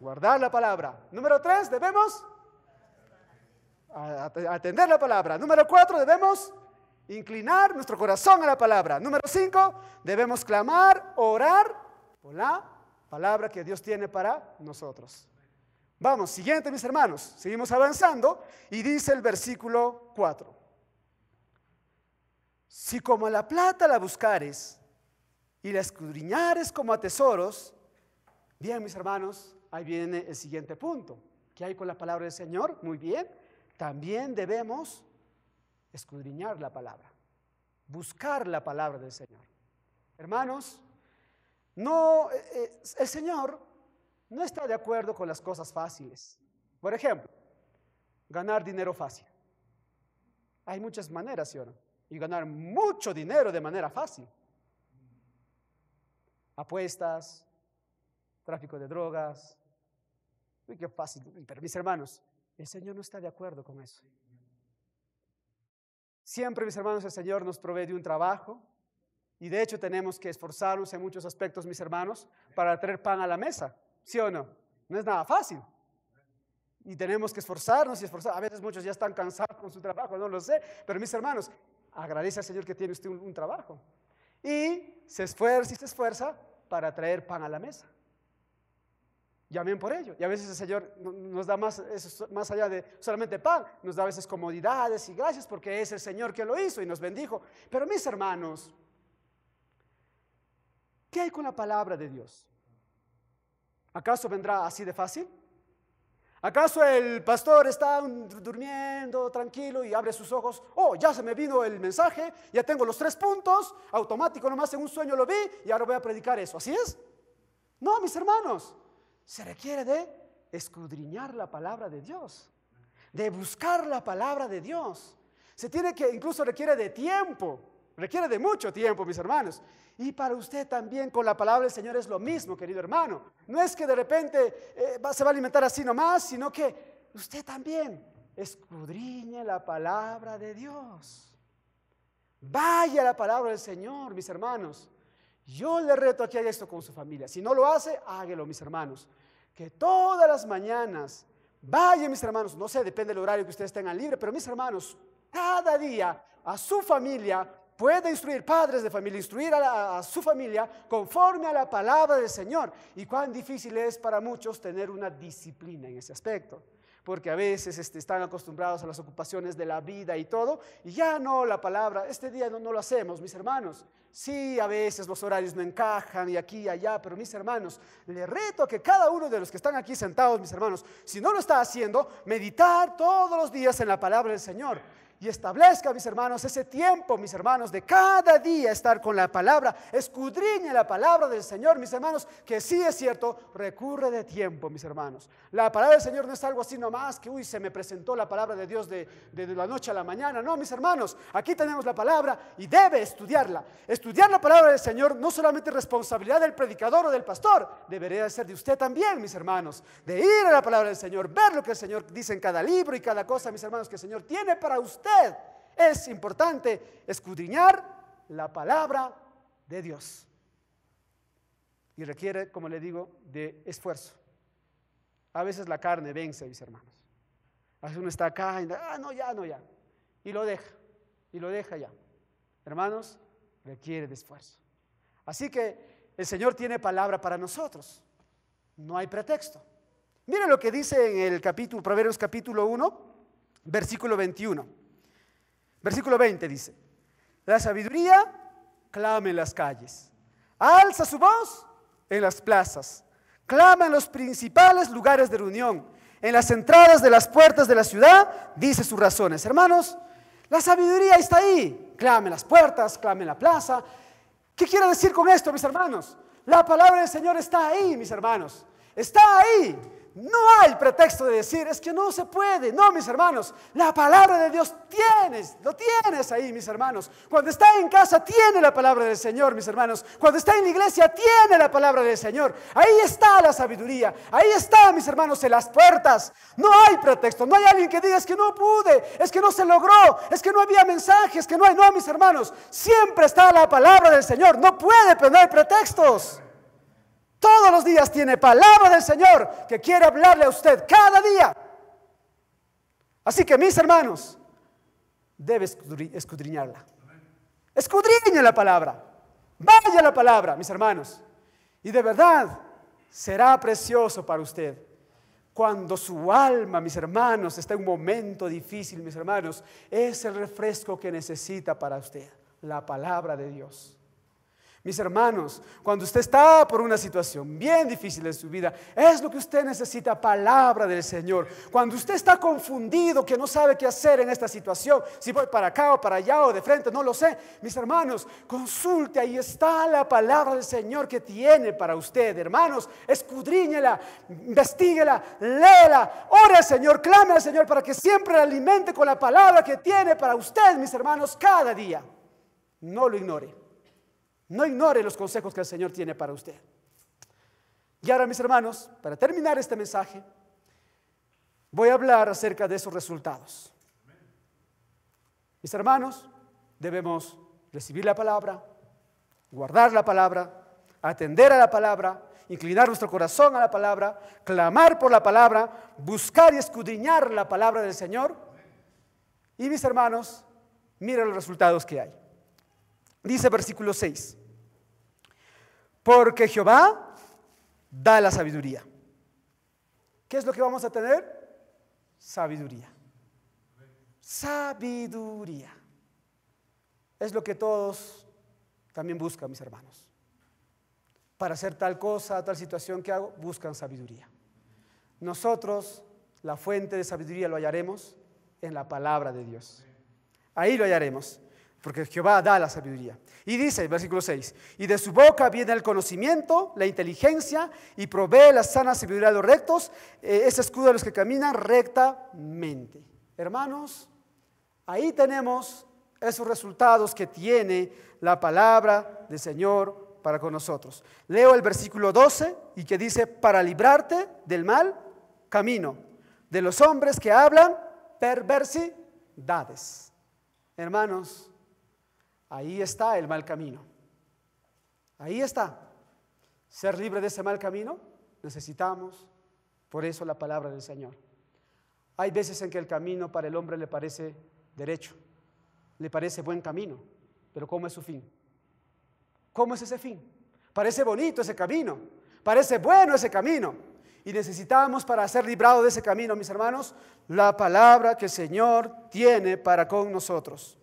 guardar la palabra. Número 3, debemos atender la palabra. Número 4, debemos inclinar nuestro corazón a la palabra. Número 5, debemos clamar, orar por la palabra que Dios tiene para nosotros. Vamos, siguiente, mis hermanos. Seguimos avanzando y dice el versículo 4. Si como a la plata la buscares y la escudriñares como a tesoros. Bien, mis hermanos, ahí viene el siguiente punto. ¿Qué hay con la palabra del Señor? Muy bien. También debemos escudriñar la palabra, buscar la palabra del Señor. Hermanos, el Señor no está de acuerdo con las cosas fáciles. Por ejemplo, ganar dinero fácil. Hay muchas maneras, ¿sí o no? Y ganar mucho dinero de manera fácil. Apuestas, tráfico de drogas. Uy, qué fácil. Pero mis hermanos, el Señor no está de acuerdo con eso. Siempre, mis hermanos, el Señor nos provee de un trabajo. Y de hecho tenemos que esforzarnos en muchos aspectos, mis hermanos, para traer pan a la mesa. ¿Sí o no? No es nada fácil. Y tenemos que esforzarnos y esforzar. A veces muchos ya están cansados con su trabajo, no lo sé. Pero mis hermanos, agradece al Señor que tiene usted un trabajo. Y se esfuerza para traer pan a la mesa. Llamen por ello. Y a veces el Señor nos da más allá de solamente pan, nos da a veces comodidades y gracias porque es el Señor que lo hizo y nos bendijo. Pero mis hermanos, ¿qué hay con la palabra de Dios? ¿Acaso vendrá así de fácil? ¿Acaso el pastor está durmiendo tranquilo y abre sus ojos? Oh, ya se me vino el mensaje, ya tengo los 3 puntos, automático, nomás en un sueño lo vi y ahora voy a predicar eso. ¿Así es? No, mis hermanos, se requiere de escudriñar la palabra de Dios, de buscar la palabra de Dios. Incluso requiere de tiempo, requiere de mucho tiempo, mis hermanos. Y para usted también con la palabra del Señor es lo mismo, querido hermano. No es que de repente se va a alimentar así nomás, sino que usted también escudriñe la palabra de Dios. Vaya a la palabra del Señor, mis hermanos. Yo le reto a que haga esto con su familia. Si no lo hace, hágalo, mis hermanos. Que todas las mañanas vaya, mis hermanos, no sé, depende del horario que ustedes tengan libre, pero mis hermanos, cada día a su familia puede instruir, padres de familia, instruir a su familia conforme a la palabra del Señor. Y cuán difícil es para muchos tener una disciplina en ese aspecto. Porque a veces están acostumbrados a las ocupaciones de la vida y todo, y ya no la palabra, este día no lo hacemos, mis hermanos. Sí, a veces los horarios no encajan y aquí y allá, pero mis hermanos, le reto a que cada uno de los que están aquí sentados, mis hermanos, si no lo está haciendo, meditar todos los días en la palabra del Señor. Y establezca, mis hermanos, ese tiempo, mis hermanos, de cada día estar con la palabra. Escudriñe la palabra del Señor, mis hermanos, que sí es cierto, recurre de tiempo, mis hermanos. La palabra del Señor no es algo así nomás que, se me presentó la palabra de Dios de la noche a la mañana. No, mis hermanos, aquí tenemos la palabra y debe estudiarla. Estudiar la palabra del Señor no solamente es responsabilidad del predicador o del pastor, debería ser de usted también, mis hermanos, de ir a la palabra del Señor, ver lo que el Señor dice en cada libro y cada cosa, mis hermanos, que el Señor tiene para usted. Es importante escudriñar la palabra de Dios. Y requiere, como le digo, de esfuerzo. A veces la carne vence, mis hermanos. A veces uno está acá y no, ya. Y lo deja ya. Hermanos, requiere de esfuerzo. Así que el Señor tiene palabra para nosotros. No hay pretexto. Mire lo que dice en el Proverbios capítulo 1, versículo 21. Versículo 20 dice: la sabiduría clama en las calles, alza su voz en las plazas, clama en los principales lugares de reunión, en las entradas de las puertas de la ciudad, dice sus razones. Hermanos, la sabiduría está ahí, clama en las puertas, clama en la plaza. ¿Qué quiere decir con esto, mis hermanos? La palabra del Señor está ahí, mis hermanos, está ahí. No hay pretexto de decir, es que no se puede. No, mis hermanos, la palabra de Dios lo tienes ahí, mis hermanos. Cuando está en casa, tiene la palabra del Señor, mis hermanos. Cuando está en la iglesia, tiene la palabra del Señor. Ahí está la sabiduría. Ahí está, mis hermanos, en las puertas. No hay pretexto. No hay alguien que diga, es que no pude, es que no se logró, es que no había mensajes, que no hay. No, mis hermanos, siempre está la palabra del Señor. No puede poner pretextos. Todos los días tiene palabra del Señor que quiere hablarle a usted cada día. Así que, mis hermanos, debe escudriñarla. Escudriñe la palabra. Vaya a la palabra, mis hermanos. Y de verdad será precioso para usted. Cuando su alma, mis hermanos, está en un momento difícil, mis hermanos, es el refresco que necesita para usted, la palabra de Dios. Mis hermanos, cuando usted está por una situación bien difícil en su vida, es lo que usted necesita, palabra del Señor. Cuando usted está confundido, que no sabe qué hacer en esta situación, si voy para acá o para allá o de frente, no lo sé. Mis hermanos, consulte, ahí está la palabra del Señor que tiene para usted. Hermanos, escudriñela, investíguela, léela, ore al Señor, clame al Señor para que siempre le alimente con la palabra que tiene para usted, mis hermanos, cada día. No lo ignore. No ignore los consejos que el Señor tiene para usted. Y ahora, mis hermanos, para terminar este mensaje, voy a hablar acerca de esos resultados. Mis hermanos, debemos recibir la palabra, guardar la palabra, atender a la palabra, inclinar nuestro corazón a la palabra, clamar por la palabra, buscar y escudriñar la palabra del Señor. Y mis hermanos, miren los resultados que hay. Dice versículo 6, porque Jehová da la sabiduría. ¿Qué es lo que vamos a tener? Sabiduría. Sabiduría. Es lo que todos también buscan, mis hermanos. Para hacer tal cosa, tal situación que hago, buscan sabiduría. Nosotros, la fuente de sabiduría lo hallaremos en la palabra de Dios. Ahí lo hallaremos. Porque Jehová da la sabiduría. Y dice, versículo 6, y de su boca viene el conocimiento, la inteligencia, y provee la sana sabiduría a los rectos, es escudo a los que caminan rectamente. Hermanos, ahí tenemos esos resultados que tiene la palabra del Señor para con nosotros. Leo el versículo 12 y que dice, para librarte del mal camino, de los hombres que hablan perversidades. Hermanos, ahí está el mal camino. Ahí está. Ser libre de ese mal camino, necesitamos, por eso, la palabra del Señor. Hay veces en que el camino para el hombre le parece derecho, le parece buen camino, pero ¿cómo es su fin? ¿Cómo es ese fin? Parece bonito ese camino, parece bueno ese camino. Y necesitamos, para ser librados de ese camino, mis hermanos, la palabra que el Señor tiene para con nosotros.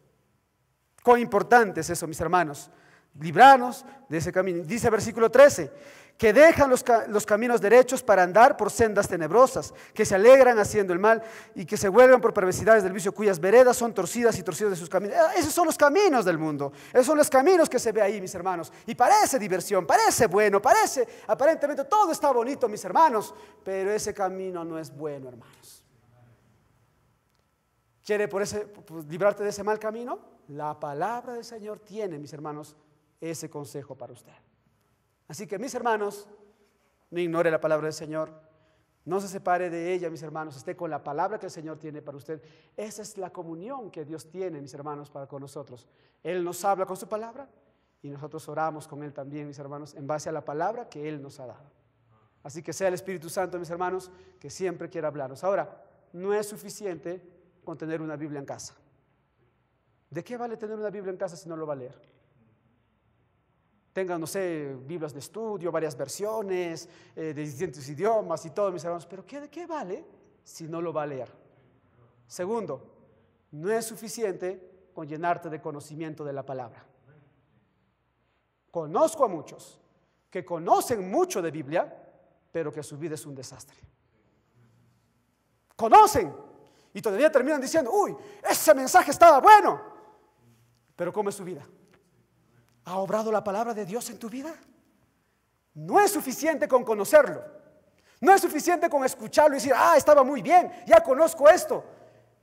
Cuán importante es eso, mis hermanos, librarnos de ese camino. Dice versículo 13, que dejan los caminos derechos para andar por sendas tenebrosas, que se alegran haciendo el mal y que se vuelven por perversidades del vicio, cuyas veredas son torcidas y torcidos de sus caminos. Esos son los caminos del mundo, esos son los caminos que se ve ahí, mis hermanos, y parece diversión, parece bueno, parece, aparentemente todo está bonito, mis hermanos, pero ese camino no es bueno, hermanos. ¿Quiere librarte de ese mal camino? La palabra del Señor tiene, mis hermanos, ese consejo para usted. Así que, mis hermanos, no ignore la palabra del Señor, no se separe de ella, mis hermanos, esté con la palabra que el Señor tiene para usted. Esa es la comunión que Dios tiene, mis hermanos, para con nosotros. Él nos habla con su palabra y nosotros oramos con Él también, mis hermanos, en base a la palabra que Él nos ha dado. Así que sea el Espíritu Santo, mis hermanos, que siempre quiera hablarnos. Ahora, no es suficiente con tener una Biblia en casa. ¿De qué vale tener una Biblia en casa si no lo va a leer? Tengan, no sé, Biblias de estudio, varias versiones, de distintos idiomas y todo, mis hermanos, pero ¿de qué vale si no lo va a leer? Segundo, no es suficiente con llenarte de conocimiento de la palabra. Conozco a muchos que conocen mucho de Biblia, pero que su vida es un desastre. Conocen y todavía terminan diciendo, uy, ese mensaje estaba bueno. Pero ¿cómo es su vida? ¿Ha obrado la palabra de Dios en tu vida? No es suficiente con conocerlo. No es suficiente con escucharlo y decir, estaba muy bien, ya conozco esto.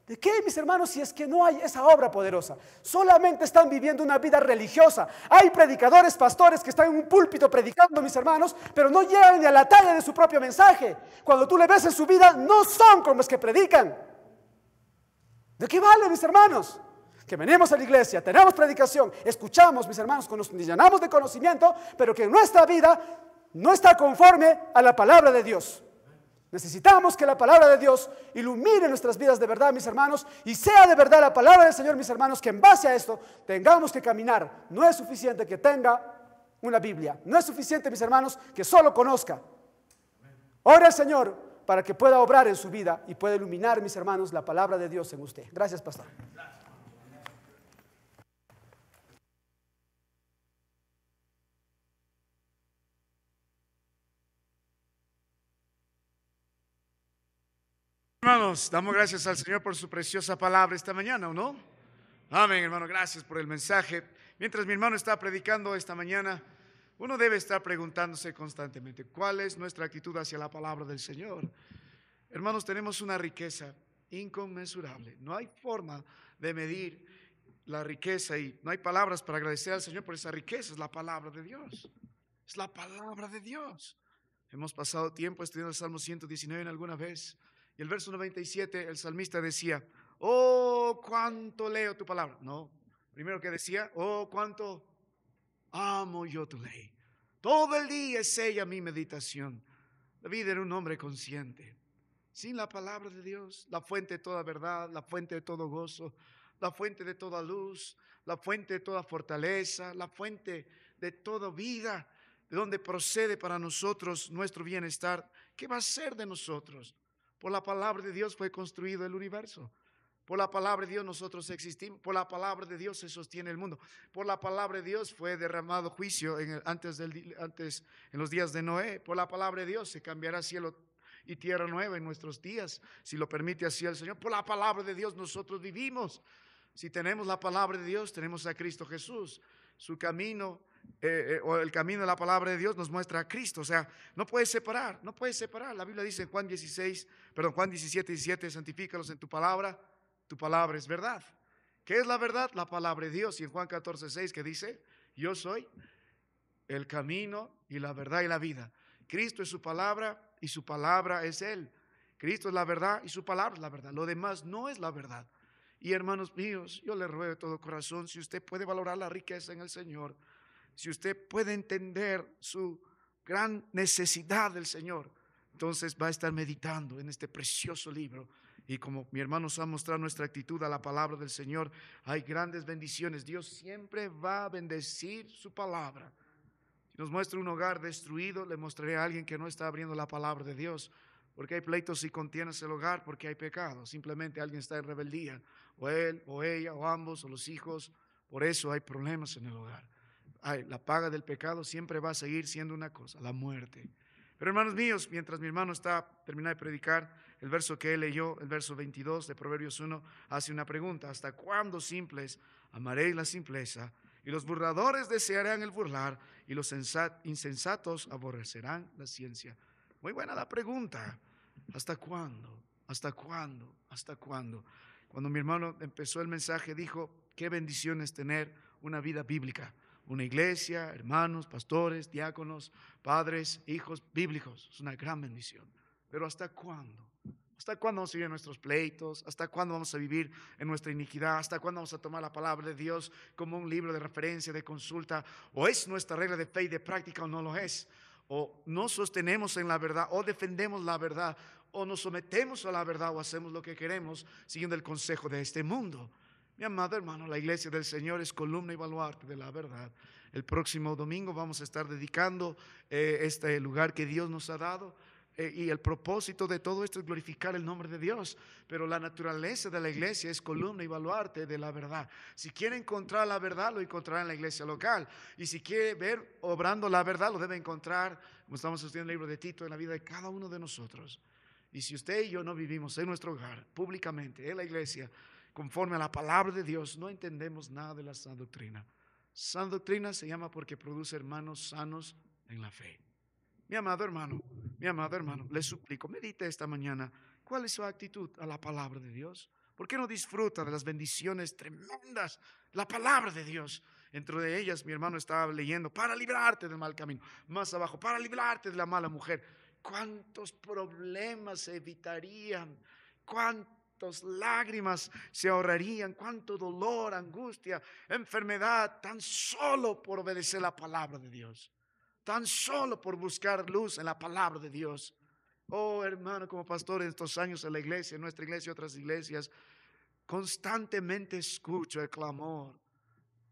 ¿De qué, mis hermanos, si es que no hay esa obra poderosa? Solamente están viviendo una vida religiosa. Hay predicadores, pastores que están en un púlpito predicando, mis hermanos, pero no llegan ni a la talla de su propio mensaje. Cuando tú le ves en su vida, no son como los que predican. ¿De qué vale, mis hermanos? Que venimos a la iglesia, tenemos predicación, escuchamos, mis hermanos, nos llenamos de conocimiento, pero que nuestra vida no está conforme a la palabra de Dios. Necesitamos que la palabra de Dios ilumine nuestras vidas de verdad, mis hermanos, y sea de verdad la palabra del Señor, mis hermanos, que en base a esto tengamos que caminar. No es suficiente que tenga una Biblia, no es suficiente, mis hermanos, que solo conozca. Ore al Señor para que pueda obrar en su vida y pueda iluminar, mis hermanos, la palabra de Dios en usted. Gracias, pastor. Hermanos, damos gracias al Señor por su preciosa palabra esta mañana, ¿o no? Amén, hermano, gracias por el mensaje. Mientras mi hermano está predicando esta mañana, uno debe estar preguntándose constantemente, ¿cuál es nuestra actitud hacia la palabra del Señor? Hermanos, tenemos una riqueza inconmensurable. No hay forma de medir la riqueza y no hay palabras para agradecer al Señor por esa riqueza. Es la palabra de Dios. Es la palabra de Dios. Hemos pasado tiempo estudiando el Salmo 119 en alguna vez. Y el verso 97, el salmista decía, oh, cuánto leo tu palabra. No, primero que decía, oh, cuánto amo yo tu ley. Todo el día es ella mi meditación. David era un hombre consciente. Sin la palabra de Dios, la fuente de toda verdad, la fuente de todo gozo, la fuente de toda luz, la fuente de toda fortaleza, la fuente de toda vida, de donde procede para nosotros nuestro bienestar. ¿Qué va a ser de nosotros? Por la palabra de Dios fue construido el universo. Por la palabra de Dios nosotros existimos. Por la palabra de Dios se sostiene el mundo. Por la palabra de Dios fue derramado juicio antes en los días de Noé. Por la palabra de Dios se cambiará cielo y tierra nueva en nuestros días, si lo permite así el Señor. Por la palabra de Dios nosotros vivimos. Si tenemos la palabra de Dios, tenemos a Cristo Jesús. Su camino o el camino de la palabra de Dios nos muestra a Cristo. O sea, no puedes separar, no puedes separar. La Biblia dice en Juan 17, 17, santifícalos en tu palabra es verdad. ¿Qué es la verdad? La palabra de Dios. Y en Juan 14, 6 que dice, yo soy el camino y la verdad y la vida. Cristo es su palabra y su palabra es Él. Cristo es la verdad y su palabra es la verdad. Lo demás no es la verdad. Y hermanos míos, yo le ruego de todo corazón, si usted puede valorar la riqueza en el Señor, si usted puede entender su gran necesidad del Señor, entonces va a estar meditando en este precioso libro. Y como mi hermano nos ha mostrado nuestra actitud a la palabra del Señor, hay grandes bendiciones. Dios siempre va a bendecir su palabra. Si nos muestra un hogar destruido, le mostraré a alguien que no está abriendo la palabra de Dios. Porque hay pleitos y contiendas el hogar, porque hay pecado. Simplemente alguien está en rebeldía, o él, o ella, o ambos, o los hijos. Por eso hay problemas en el hogar. La paga del pecado siempre va a seguir siendo una cosa, la muerte. Pero hermanos míos, mientras mi hermano está terminando de predicar, el verso que él leyó, el verso 22 de Proverbios 1, hace una pregunta: ¿hasta cuándo, simples, amaréis la simpleza? Y los burladores desearán el burlar, y los insensatos aborrecerán la ciencia. Muy buena la pregunta. ¿Hasta cuándo? ¿Hasta cuándo? ¿Hasta cuándo? Cuando mi hermano empezó el mensaje, dijo, qué bendición es tener una vida bíblica. Una iglesia, hermanos, pastores, diáconos, padres, hijos bíblicos. Es una gran bendición. Pero ¿hasta cuándo? ¿Hasta cuándo vamos a vivir en nuestros pleitos? ¿Hasta cuándo vamos a vivir en nuestra iniquidad? ¿Hasta cuándo vamos a tomar la palabra de Dios como un libro de referencia, de consulta? ¿O es nuestra regla de fe y de práctica o no lo es? ¿O nos sostenemos en la verdad o defendemos la verdad? ¿O nos sometemos a la verdad o hacemos lo que queremos siguiendo el consejo de este mundo? Mi amado hermano, la iglesia del Señor es columna y baluarte de la verdad. El próximo domingo vamos a estar dedicando este lugar que Dios nos ha dado. Y el propósito de todo esto es glorificar el nombre de Dios. Pero la naturaleza de la iglesia es columna y baluarte de la verdad. Si quiere encontrar la verdad, lo encontrará en la iglesia local. Y si quiere ver obrando la verdad, lo debe encontrar, como estamos estudiando el libro de Tito, en la vida de cada uno de nosotros. Y si usted y yo no vivimos en nuestro hogar, públicamente, en la iglesia, conforme a la palabra de Dios, no entendemos nada de la sana doctrina. Sana doctrina se llama porque produce hermanos sanos en la fe. Mi amado hermano, le suplico, medite esta mañana, ¿cuál es su actitud a la palabra de Dios? ¿Por qué no disfruta de las bendiciones tremendas, la palabra de Dios? Entre de ellas, mi hermano estaba leyendo, para librarte del mal camino. Más abajo, para librarte de la mala mujer. ¿Cuántos problemas se evitarían? ¿Cuántas lágrimas se ahorrarían? ¿Cuánto dolor, angustia, enfermedad, tan solo por obedecer la palabra de Dios? Tan solo por buscar luz en la palabra de Dios. Oh, hermano, como pastor en estos años en la iglesia, en nuestra iglesia y otras iglesias, constantemente escucho el clamor.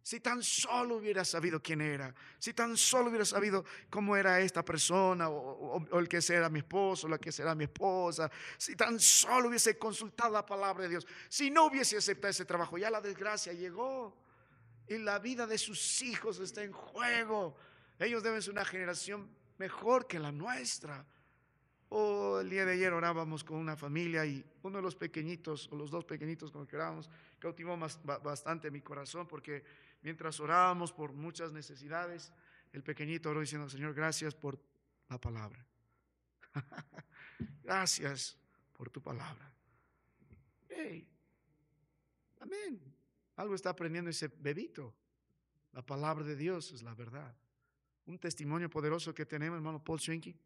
Si tan solo hubiera sabido quién era, si tan solo hubiera sabido cómo era esta persona, o el que será mi esposo, o la que será mi esposa, si tan solo hubiese consultado la palabra de Dios, si no hubiese aceptado ese trabajo, ya la desgracia llegó y la vida de sus hijos está en juego. Ellos deben ser una generación mejor que la nuestra. O el día de ayer orábamos con una familia y uno de los pequeñitos, o los dos pequeñitos con los que orábamos, cautivó bastante mi corazón, porque mientras orábamos por muchas necesidades, el pequeñito oró diciendo: Señor, gracias por la palabra. Gracias por tu palabra. Hey, amén. Algo está aprendiendo ese bebito. La palabra de Dios es la verdad. Un testimonio poderoso que tenemos, hermano Paul Schwenke.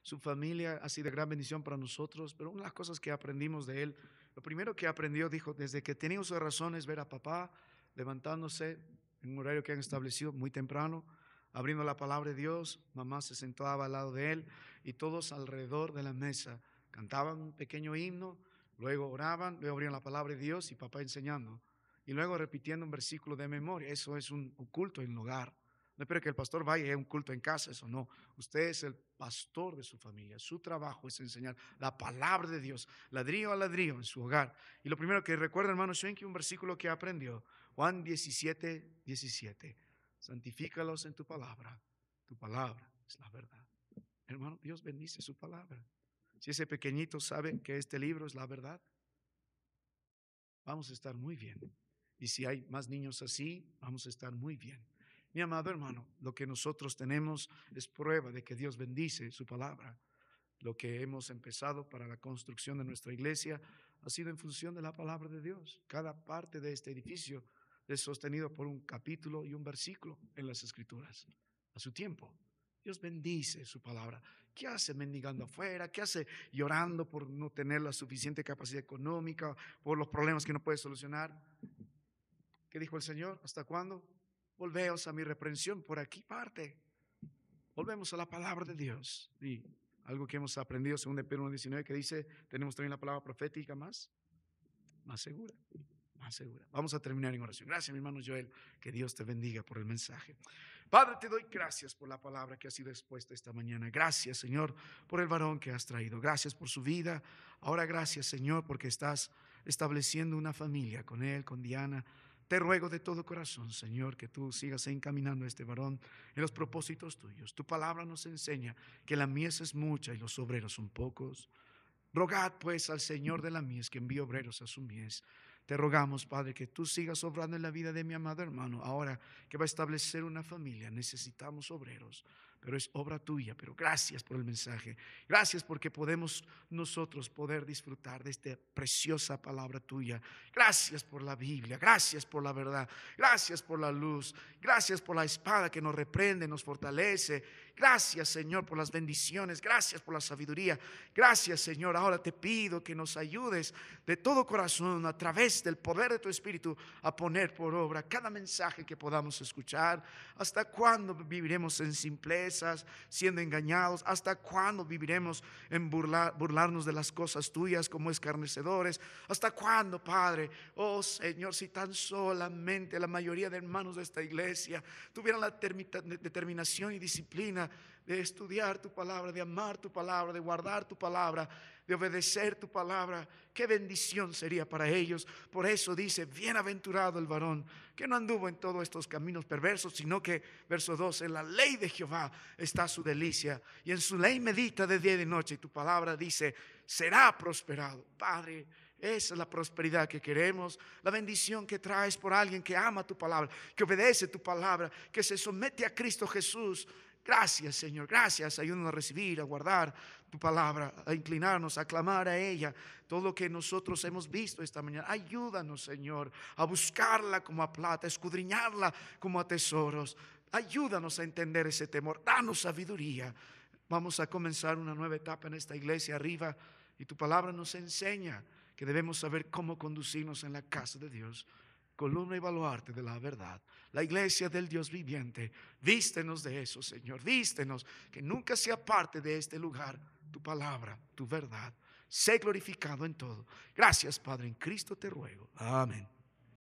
Su familia ha sido de gran bendición para nosotros, pero una de las cosas que aprendimos de él, lo primero que aprendió, dijo, desde que tenía sus razones ver a papá levantándose en un horario que han establecido muy temprano, abriendo la palabra de Dios, mamá se sentaba al lado de él y todos alrededor de la mesa cantaban un pequeño himno, luego oraban, luego abrían la palabra de Dios y papá enseñando, y luego repitiendo un versículo de memoria. Eso es un culto en el hogar. No espero que el pastor vaya a un culto en casa, eso no. Usted es el pastor de su familia. Su trabajo es enseñar la palabra de Dios, ladrillo a ladrillo en su hogar. Y lo primero que recuerda, hermano Schwenke, un versículo que aprendió, Juan 17:17. Santifícalos en tu palabra es la verdad. Hermano, Dios bendice su palabra. Si ese pequeñito sabe que este libro es la verdad, vamos a estar muy bien. Y si hay más niños así, vamos a estar muy bien. Mi amado hermano, lo que nosotros tenemos es prueba de que Dios bendice su palabra. Lo que hemos empezado para la construcción de nuestra iglesia ha sido en función de la palabra de Dios. Cada parte de este edificio es sostenido por un capítulo y un versículo en las Escrituras. A su tiempo, Dios bendice su palabra. ¿Qué hace mendigando afuera? ¿Qué hace llorando por no tener la suficiente capacidad económica, por los problemas que no puede solucionar? ¿Qué dijo el Señor? ¿Hasta cuándo? Volveos a mi reprensión, por aquí parte. Volvemos a la palabra de Dios. Y algo que hemos aprendido según de Pedro 1:19 que dice, tenemos también la palabra profética más segura, más segura. Vamos a terminar en oración. Gracias, mi hermano Joel, que Dios te bendiga por el mensaje. Padre, te doy gracias por la palabra que ha sido expuesta esta mañana. Gracias, Señor, por el varón que has traído. Gracias por su vida. Ahora gracias, Señor, porque estás estableciendo una familia con él, con Diana. Te ruego de todo corazón, Señor, que tú sigas encaminando a este varón en los propósitos tuyos. Tu palabra nos enseña que la mies es mucha y los obreros son pocos. Rogad pues al Señor de la mies que envíe obreros a su mies. Te rogamos, Padre, que tú sigas obrando en la vida de mi amado hermano. Ahora que va a establecer una familia, necesitamos obreros, pero es obra tuya. Pero gracias por el mensaje. Gracias porque podemos nosotros poder disfrutar de esta preciosa palabra tuya. Gracias por la Biblia. Gracias por la verdad. Gracias por la luz. Gracias por la espada que nos reprende, nos fortalece. Gracias, Señor, por las bendiciones. Gracias por la sabiduría. Gracias, Señor. Ahora te pido que nos ayudes de todo corazón a través del poder de tu Espíritu a poner por obra cada mensaje que podamos escuchar. ¿Hasta cuándo viviremos en simplezas, siendo engañados? ¿Hasta cuándo viviremos en burlarnos de las cosas tuyas como escarnecedores? ¿Hasta cuándo, Padre? Oh, Señor, si tan solamente la mayoría de hermanos de esta iglesia tuvieran la determinación y disciplina de estudiar tu palabra, de amar tu palabra, de guardar tu palabra, de obedecer tu palabra, qué bendición sería para ellos. Por eso dice, bienaventurado el varón que no anduvo en todos estos caminos perversos, sino que, verso 2, en la ley de Jehová está su delicia, y en su ley medita de día y de noche, y tu palabra dice, será prosperado. Padre, esa es la prosperidad que queremos, la bendición que traes por alguien que ama tu palabra, que obedece tu palabra, que se somete a Cristo Jesús. Gracias, Señor, gracias. Ayúdanos a recibir, a guardar tu palabra, a inclinarnos, a clamar a ella. Todo lo que nosotros hemos visto esta mañana, ayúdanos, Señor, a buscarla como a plata, a escudriñarla como a tesoros. Ayúdanos a entender ese temor, danos sabiduría. Vamos a comenzar una nueva etapa en esta iglesia arriba, y tu palabra nos enseña que debemos saber cómo conducirnos en la casa de Dios, columna y baluarte de la verdad, la iglesia del Dios viviente. Vístenos de eso, Señor, vístenos, que nunca sea parte de este lugar tu palabra, tu verdad. Sé glorificado en todo. Gracias, Padre, en Cristo te ruego. Amén.